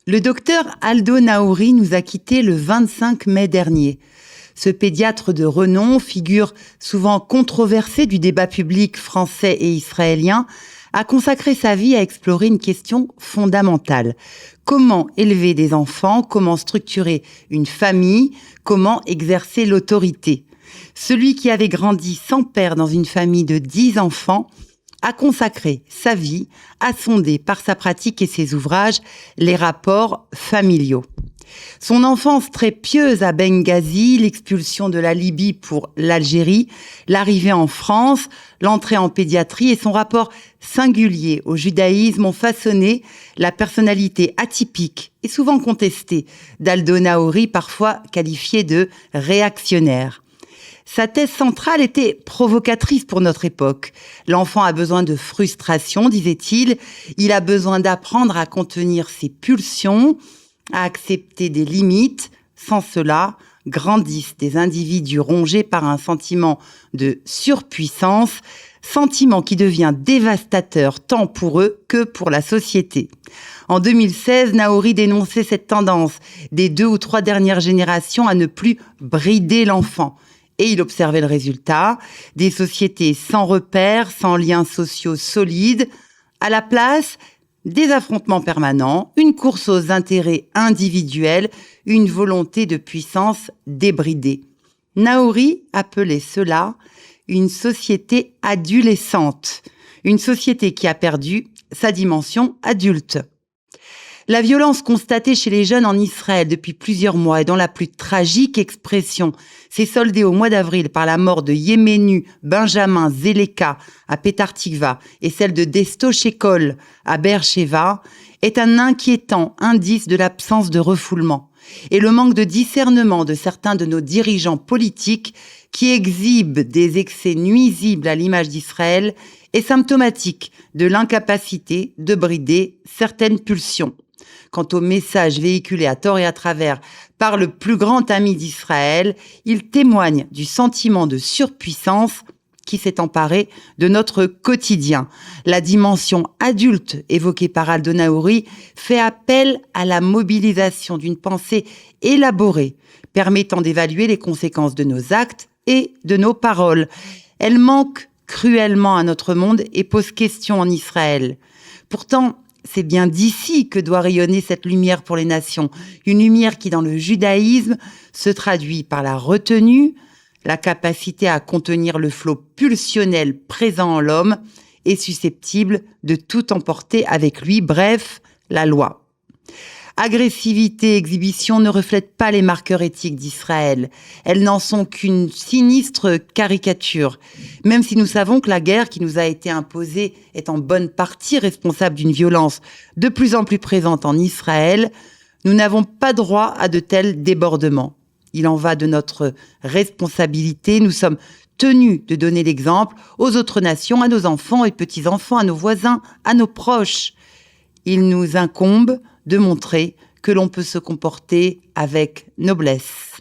Le docteur Aldo Naouri nous a quittés le 25 mai dernier. Ce pédiatre de renom, figure souvent controversée du débat public français et israélien, a consacré sa vie à explorer une question fondamentale. Comment élever des enfants? Comment structurer une famille? Comment exercer l'autorité? Celui qui avait grandi sans père dans une famille de 10 enfants a consacré sa vie à sonder par sa pratique et ses ouvrages les rapports familiaux. Son enfance très pieuse à Benghazi, l'expulsion de la Libye pour l'Algérie, l'arrivée en France, l'entrée en pédiatrie et son rapport singulier au judaïsme ont façonné la personnalité atypique et souvent contestée d'Aldo Naouri, parfois qualifié de réactionnaire. Sa thèse centrale était provocatrice pour notre époque. L'enfant a besoin de frustration, disait-il. Il a besoin d'apprendre à contenir ses pulsions, à accepter des limites. Sans cela, grandissent des individus rongés par un sentiment de surpuissance, sentiment qui devient dévastateur tant pour eux que pour la société. En 2016, Naouri dénonçait cette tendance des 2 ou 3 dernières générations à ne plus brider l'enfant. Et il observait le résultat, des sociétés sans repères, sans liens sociaux solides. À la place, des affrontements permanents, une course aux intérêts individuels, une volonté de puissance débridée. Naouri appelait cela une société adolescente, une société qui a perdu sa dimension adulte. La violence constatée chez les jeunes en Israël depuis plusieurs mois et dont la plus tragique expression s'est soldée au mois d'avril par la mort de Yemenu Benjamin Zeleka à Petah Tikva et celle de Desto Shekol à Beersheva est un inquiétant indice de l'absence de refoulement et le manque de discernement de certains de nos dirigeants politiques qui exhibent des excès nuisibles à l'image d'Israël est symptomatique de l'incapacité de brider certaines pulsions. Quant au message véhiculé à tort et à travers par le plus grand ami d'Israël, il témoigne du sentiment de surpuissance qui s'est emparé de notre quotidien. La dimension adulte évoquée par Aldo Naouri fait appel à la mobilisation d'une pensée élaborée, permettant d'évaluer les conséquences de nos actes et de nos paroles. Elle manque cruellement à notre monde et pose question en Israël. Pourtant, c'est bien d'ici que doit rayonner cette lumière pour les nations. Une lumière qui, dans le judaïsme, se traduit par la retenue, la capacité à contenir le flot pulsionnel présent en l'homme et susceptible de tout emporter avec lui, bref, la loi. Agressivité, exhibition ne reflètent pas les marqueurs éthiques d'Israël. Elles n'en sont qu'une sinistre caricature. Même si nous savons que la guerre qui nous a été imposée est en bonne partie responsable d'une violence de plus en plus présente en Israël, nous n'avons pas droit à de tels débordements. Il en va de notre responsabilité. Nous sommes tenus de donner l'exemple aux autres nations, à nos enfants et petits-enfants, à nos voisins, à nos proches. Il nous incombe de montrer que l'on peut se comporter avec noblesse.